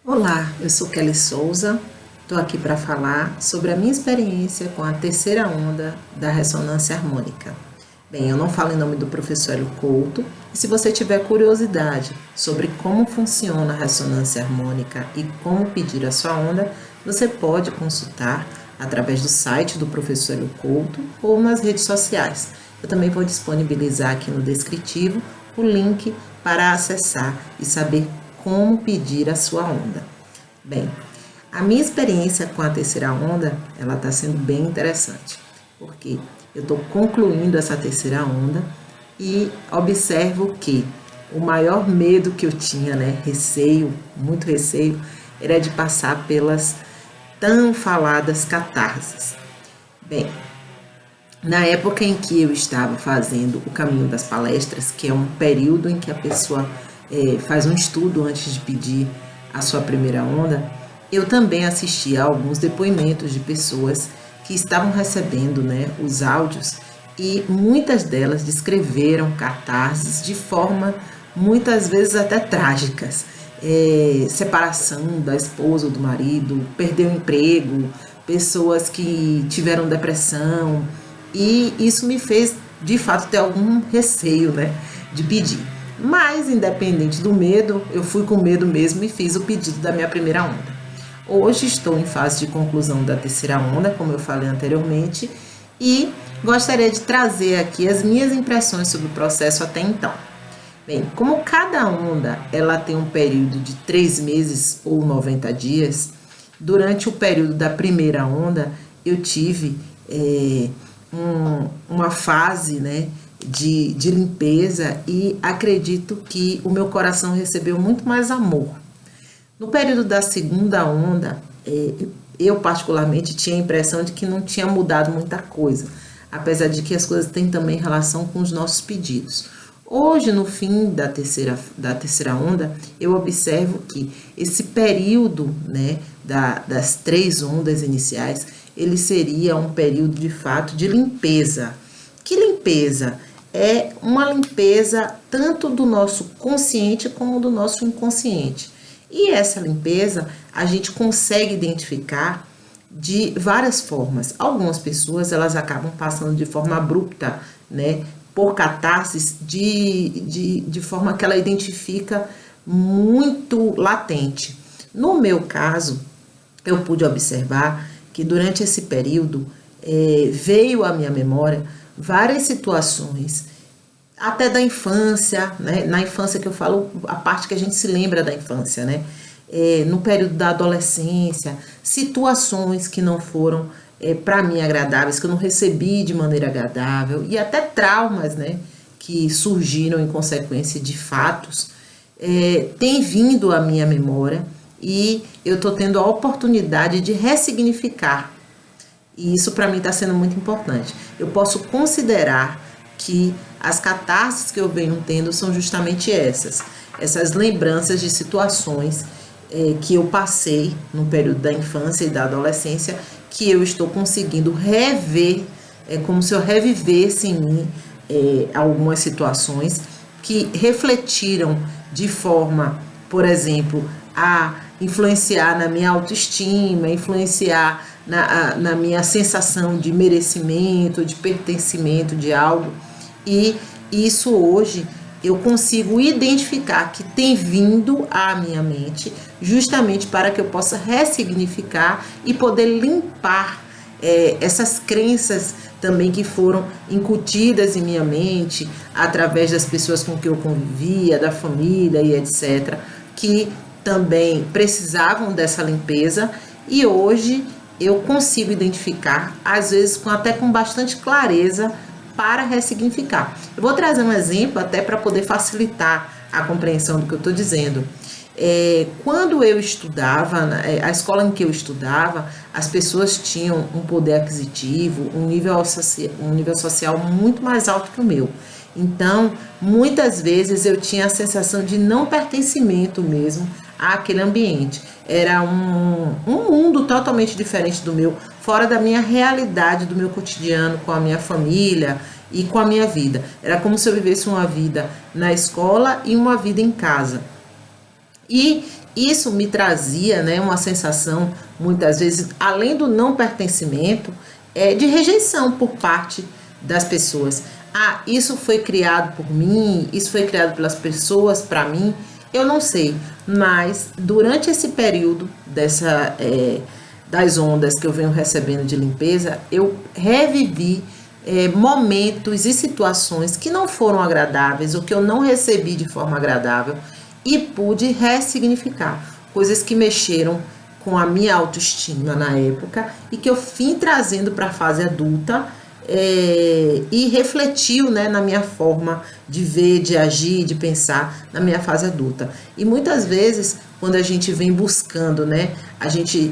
Olá, eu sou Kelly Souza, estou aqui para falar sobre a minha experiência com a terceira onda da ressonância harmônica. Bem, eu não falo em nome do professor Hélio Couto, e se você tiver curiosidade sobre como funciona a ressonância harmônica e como pedir a sua onda, você pode consultar através do site do professor Hélio Couto ou nas redes sociais. Eu também vou disponibilizar aqui no descritivo o link para acessar e saber como pedir a sua onda. Bem, a minha experiência com a terceira onda, ela está sendo bem interessante, porque eu estou concluindo essa terceira onda e observo que o maior medo que eu tinha, receio, muito receio, era de passar pelas tão faladas catarses. Bem, na época em que eu estava fazendo o caminho das palestras, que é um período em que a pessoa faz um estudo antes de pedir a sua primeira onda, eu também assisti a alguns depoimentos de pessoas que estavam recebendo os áudios e muitas delas descreveram catarses de forma muitas vezes até trágicas. Separação da esposa ou do marido, perder o emprego, pessoas que tiveram depressão, e isso me fez de fato ter algum receio de pedir. Mas, independente do medo, eu fui com medo mesmo e fiz o pedido da minha primeira onda. Hoje estou em fase de conclusão da terceira onda, como eu falei anteriormente, e gostaria de trazer aqui as minhas impressões sobre o processo até então. Bem, como cada onda ela tem um período de 3 meses ou 90 dias, durante o período da primeira onda eu tive uma fase de limpeza e acredito que o meu coração recebeu muito mais amor. No período da segunda onda, eu particularmente tinha a impressão de que não tinha mudado muita coisa, apesar de que as coisas têm também relação com os nossos pedidos. Hoje, no fim da terceira onda, eu observo que esse período das 3 ondas iniciais, ele seria um período de fato de limpeza. Que limpeza? É uma limpeza tanto do nosso consciente como do nosso inconsciente. E essa limpeza a gente consegue identificar de várias formas. Algumas pessoas elas acabam passando de forma abrupta, por catarses, de forma que ela identifica muito latente. No meu caso, eu pude observar que durante esse período veio à minha memória várias situações, até da infância, na infância que eu falo, a parte que a gente se lembra da infância, no período da adolescência, situações que não foram para mim agradáveis, que eu não recebi de maneira agradável, e até traumas que surgiram em consequência de fatos, tem vindo à minha memória e eu estou tendo a oportunidade de ressignificar. E isso para mim está sendo muito importante. Eu posso considerar que as catarses que eu venho tendo são justamente essas lembranças de situações que eu passei no período da infância e da adolescência, que eu estou conseguindo rever, como se eu revivesse em mim algumas situações que refletiram de forma, por exemplo, a influenciar na minha autoestima, influenciar na minha sensação de merecimento, de pertencimento de algo. E isso hoje eu consigo identificar que tem vindo à minha mente justamente para que eu possa ressignificar e poder limpar essas crenças também que foram incutidas em minha mente através das pessoas com que eu convivia, da família e etc., que também precisavam dessa limpeza, e hoje eu consigo identificar, às vezes até com bastante clareza, para ressignificar. Eu vou trazer um exemplo até para poder facilitar a compreensão do que eu estou dizendo. Quando eu estudava, a escola em que eu estudava, as pessoas tinham um poder aquisitivo, um nível social muito mais alto que o meu. Então, muitas vezes eu tinha a sensação de não pertencimento mesmo àquele ambiente. Era um mundo totalmente diferente do meu, fora da minha realidade, do meu cotidiano, com a minha família e com a minha vida. Era como se eu vivesse uma vida na escola e uma vida em casa. E isso me trazia, né, uma sensação, muitas vezes, além do não pertencimento, de rejeição por parte das pessoas. Ah, isso foi criado por mim, isso foi criado pelas pessoas para mim, eu não sei. Mas durante esse período das ondas que eu venho recebendo de limpeza, eu revivi momentos e situações que não foram agradáveis ou que eu não recebi de forma agradável e pude ressignificar coisas que mexeram com a minha autoestima na época e que eu vim trazendo para a fase adulta e refletiu, né, na minha forma de ver, de agir, de pensar na minha fase adulta. E muitas vezes, quando a gente vem buscando, né, a gente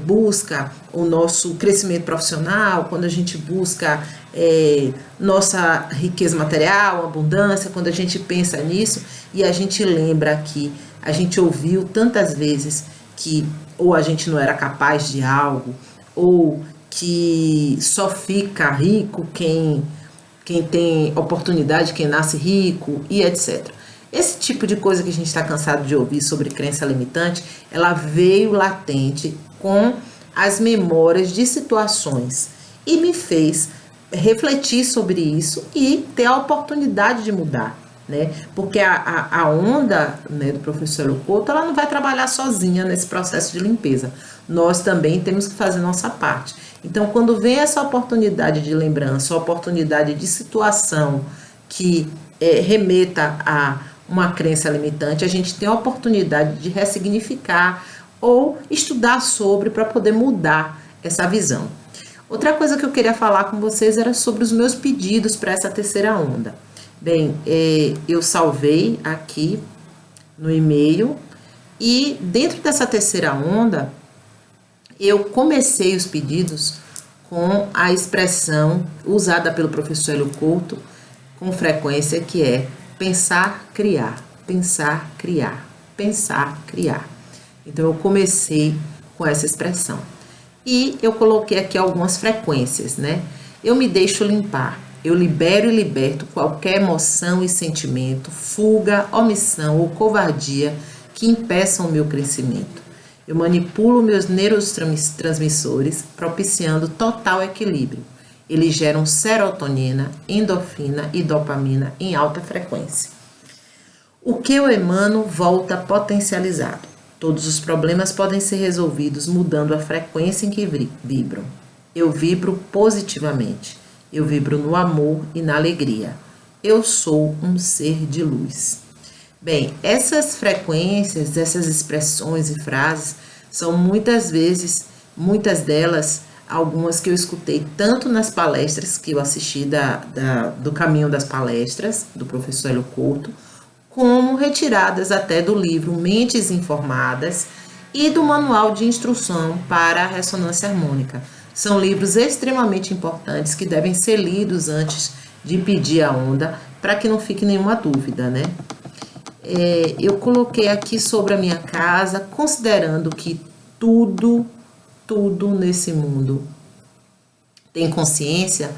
busca o nosso crescimento profissional, quando a gente busca nossa riqueza material, abundância, quando a gente pensa nisso e a gente lembra que a gente ouviu tantas vezes que ou a gente não era capaz de algo, ou que só fica rico quem tem oportunidade, quem nasce rico e etc. Esse tipo de coisa que a gente está cansado de ouvir sobre crença limitante, ela veio latente com as memórias de situações e me fez refletir sobre isso e ter a oportunidade de mudar, né? Porque a onda, né, do professor Couto, ela não vai trabalhar sozinha nesse processo de limpeza. Nós também temos que fazer nossa parte. Então, quando vem essa oportunidade de lembrança, oportunidade de situação que remeta a uma crença limitante, a gente tem a oportunidade de ressignificar ou estudar sobre para poder mudar essa visão. Outra coisa que eu queria falar com vocês era sobre os meus pedidos para essa terceira onda. Bem, eu salvei aqui no e-mail e dentro dessa terceira onda eu comecei os pedidos com a expressão usada pelo professor Hélio Couto com frequência, que é pensar, criar, pensar, criar, pensar, criar. Então eu comecei com essa expressão. E eu coloquei aqui algumas frequências, né? Eu me deixo limpar. Eu libero e liberto qualquer emoção e sentimento, fuga, omissão ou covardia que impeçam o meu crescimento. Eu manipulo meus neurotransmissores, propiciando total equilíbrio. Eles geram serotonina, endorfina e dopamina em alta frequência. O que eu emano volta potencializado. Todos os problemas podem ser resolvidos mudando a frequência em que vibram. Eu vibro positivamente. Eu vibro no amor e na alegria. Eu sou um ser de luz. Bem, essas frequências, essas expressões e frases são muitas delas, algumas que eu escutei tanto nas palestras que eu assisti do Caminho das Palestras, do professor Hélio Couto, como retiradas até do livro Mentes Informadas e do Manual de Instrução para a Ressonância Harmônica. São livros extremamente importantes que devem ser lidos antes de pedir a onda, para que não fique nenhuma dúvida, né? Eu coloquei aqui sobre a minha casa, considerando que tudo nesse mundo tem consciência,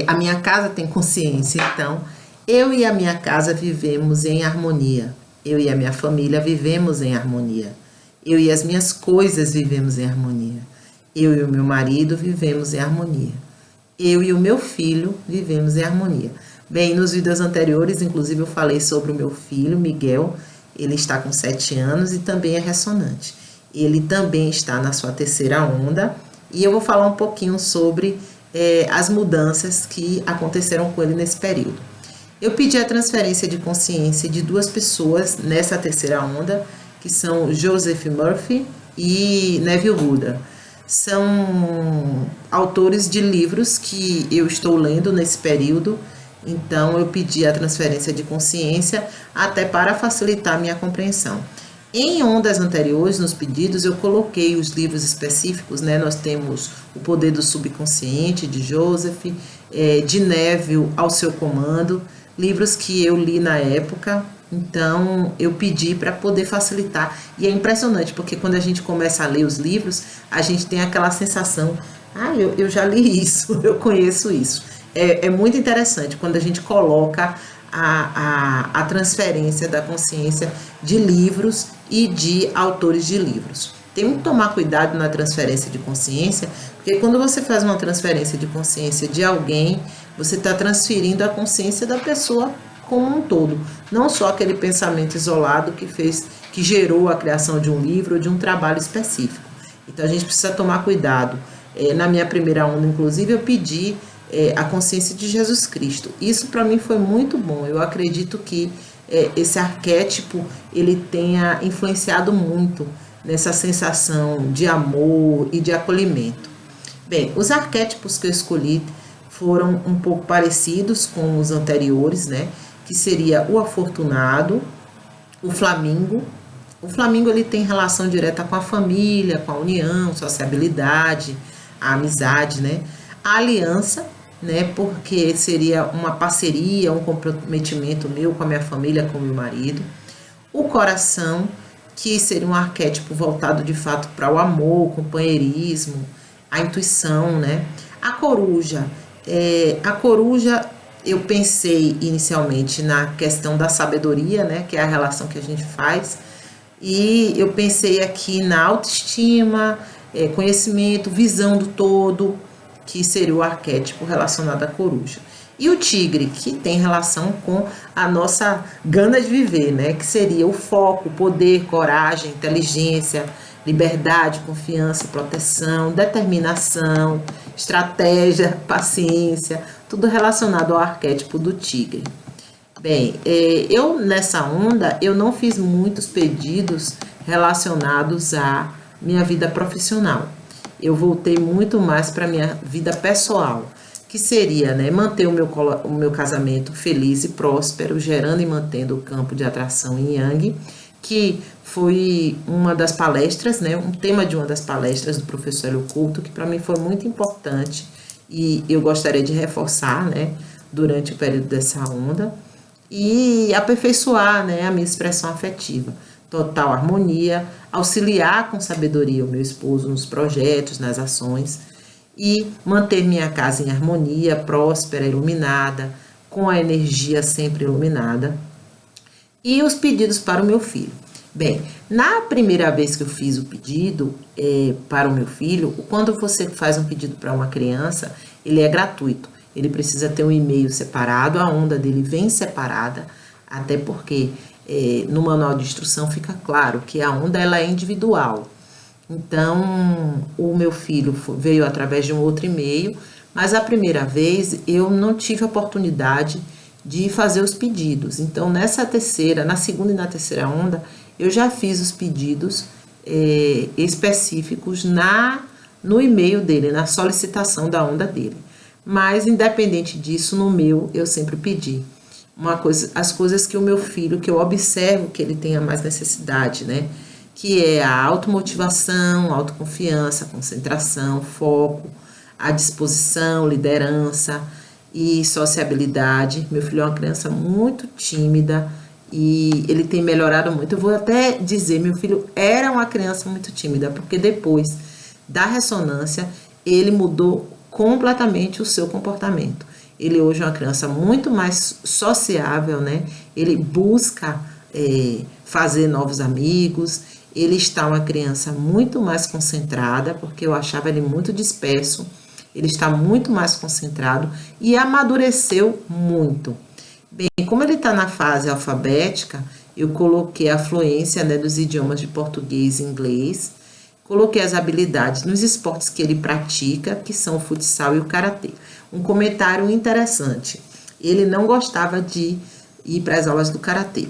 a minha casa tem consciência, então eu e a minha casa vivemos em harmonia, eu e a minha família vivemos em harmonia, eu e as minhas coisas vivemos em harmonia, eu e o meu marido vivemos em harmonia, eu e o meu filho vivemos em harmonia. Bem, nos vídeos anteriores, inclusive, eu falei sobre o meu filho, Miguel. Ele está com 7 anos e também é ressonante. Ele também está na sua terceira onda. E eu vou falar um pouquinho sobre as mudanças que aconteceram com ele nesse período. Eu pedi a transferência de consciência de 2 pessoas nessa terceira onda, que são Joseph Murphy e Neville Goddard. São autores de livros que eu estou lendo nesse período. Então, eu pedi a transferência de consciência até para facilitar a minha compreensão. Em ondas anteriores, nos pedidos, eu coloquei os livros específicos, né? Nós temos O Poder do Subconsciente, de Joseph, de Neville, Ao Seu Comando, livros que eu li na época. Então, eu pedi para poder facilitar. E é impressionante, porque quando a gente começa a ler os livros, a gente tem aquela sensação, eu já li isso, eu conheço isso. É muito interessante quando a gente coloca a transferência da consciência de livros e de autores de livros. Tem que tomar cuidado na transferência de consciência, porque quando você faz uma transferência de consciência de alguém, você está transferindo a consciência da pessoa como um todo, não só aquele pensamento isolado que gerou a criação de um livro ou de um trabalho específico. Então a gente precisa tomar cuidado. Na minha primeira onda, inclusive, eu pedi a consciência de Jesus Cristo. Isso para mim foi muito bom. Eu acredito que esse arquétipo ele tenha influenciado muito nessa sensação de amor e de acolhimento. Bem, os arquétipos que eu escolhi foram um pouco parecidos com os anteriores, né? Que seria o afortunado, o flamingo. O flamingo ele tem relação direta com a família, com a união, sociabilidade, a amizade, né? A aliança, né? Porque seria uma parceria, um comprometimento meu com a minha família, com o meu marido. O coração, que seria um arquétipo voltado de fato para o amor, o companheirismo, a intuição, né? A coruja. A coruja, eu pensei inicialmente na questão da sabedoria, né? Que é a relação que a gente faz. E eu pensei aqui na autoestima, conhecimento, visão do todo, que seria o arquétipo relacionado à coruja. E o tigre, que tem relação com a nossa gana de viver, né? Que seria o foco, poder, coragem, inteligência, liberdade, confiança, proteção, determinação, estratégia, paciência, tudo relacionado ao arquétipo do tigre. Bem, eu nessa onda, eu não fiz muitos pedidos relacionados à minha vida profissional. Eu voltei muito mais para a minha vida pessoal, que seria, né, manter o meu casamento feliz e próspero, gerando e mantendo o campo de atração em Yang, que foi uma das palestras, né, um tema de uma das palestras do professor Hélio Couto, que para mim foi muito importante e eu gostaria de reforçar, né, durante o período dessa onda, e aperfeiçoar, né, a minha expressão afetiva. Total harmonia, auxiliar com sabedoria o meu esposo nos projetos, nas ações, e manter minha casa em harmonia, próspera, iluminada, com a energia sempre iluminada. E os pedidos para o meu filho. Bem, na primeira vez que eu fiz o pedido para o meu filho, quando você faz um pedido para uma criança, ele é gratuito. Ele precisa ter um e-mail separado, a onda dele vem separada, até porque no manual de instrução fica claro que a onda ela é individual. Então, o meu filho veio através de um outro e-mail, mas a primeira vez eu não tive a oportunidade de fazer os pedidos. Então, na segunda e na terceira onda, eu já fiz os pedidos específicos no e-mail dele, na solicitação da onda dele. Mas, independente disso, no meu, eu sempre pedi. As coisas que o meu filho, que eu observo que ele tenha mais necessidade, né? Que é a automotivação, autoconfiança, concentração, foco, a disposição, liderança e sociabilidade. Meu filho é uma criança muito tímida e ele tem melhorado muito. Eu vou até dizer, meu filho era uma criança muito tímida, porque depois da ressonância, ele mudou completamente o seu comportamento. Ele hoje é uma criança muito mais sociável, né? Ele busca fazer novos amigos. Ele está uma criança muito mais concentrada, porque eu achava ele muito disperso. Ele está muito mais concentrado e amadureceu muito. Bem, como ele está na fase alfabética, eu coloquei a fluência, né, dos idiomas de português e inglês. Coloquei as habilidades nos esportes que ele pratica, que são o futsal e o karatê. Um comentário interessante. Ele não gostava de ir para as aulas do karatê.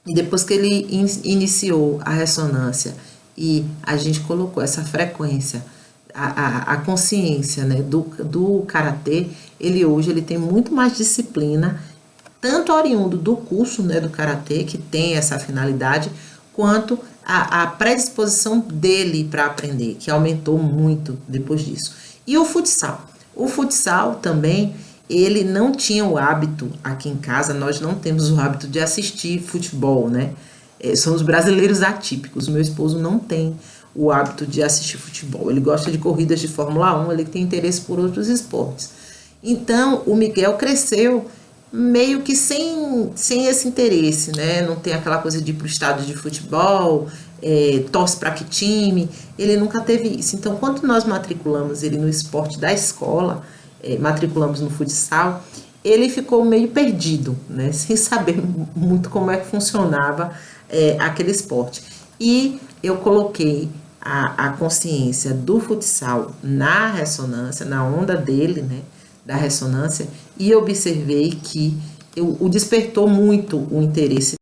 E depois que ele iniciou a ressonância e a gente colocou essa frequência, a consciência, né, do karatê, hoje ele tem muito mais disciplina, tanto oriundo do curso, né, do karatê, que tem essa finalidade, quanto a predisposição dele para aprender, que aumentou muito depois disso. E o futsal. O futsal também, ele não tinha o hábito, aqui em casa, nós não temos o hábito de assistir futebol, né? Somos brasileiros atípicos, meu esposo não tem o hábito de assistir futebol. Ele gosta de corridas de Fórmula 1, ele tem interesse por outros esportes. Então, o Miguel cresceu meio que sem esse interesse, né? Não tem aquela coisa de ir para o estádio de futebol, torce para que time, ele nunca teve isso. Então, quando nós matriculamos ele no esporte da escola, matriculamos no futsal, ele ficou meio perdido, né? Sem saber muito como é que funcionava aquele esporte. E eu coloquei a consciência do futsal na ressonância, na onda dele, né? Da ressonância, e observei que o despertou muito o interesse